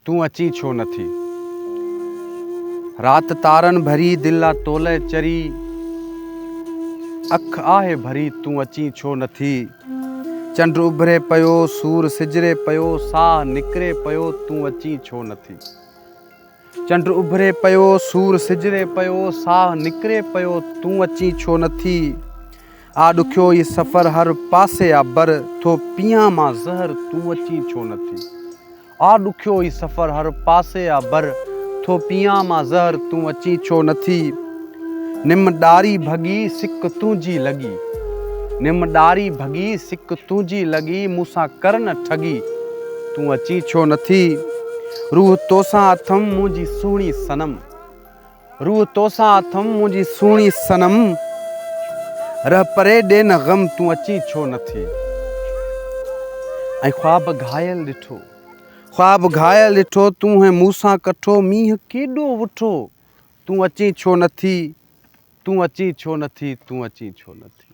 तूं अची छो नथी। रात तारन भरी दिल तोले चरी, अख आहे भरी तूं अची छो नथी। चंड उभरे पयो सूर सिजरे पयो, साह निकरे पयो तूं अची छो नथी। चंड उभरे पयो सूर सिजरे पयो, साह निकरे पयो तूं अची छो नथी। आ ॾुखियो ई सफ़र हर पासे आ बर, थो पियां मां ज़हर तूं अची छो नथी। आ ॾुखियो ई सफ़र हर पासे आ बर, थो पियां मां ज़हर तूं अची छो नथी। निम ॾारी भॻी सिक तुंहिंजी लॻी, निम ॾारी भॻी सिक तुंहिंजी लॻी, मूंसां कर न ठगी तूं अची छो नथी। रूह तोसां अथम मुंहिंजी सुहिणी सनम, रूह तोसां अथम मुंहिंजी सुहिणी सनम, रह परे ॾे न ग़म तूं अची छो नथी। ऐं ख़्वाब घायल ॾिठो, ख़्वाब घायल ॾिठो तूं है मूंसां कठो, मींहुं केॾो वुठो तूं अची छो नथी। तूं अची छो नथी, तूं अची छो नथी।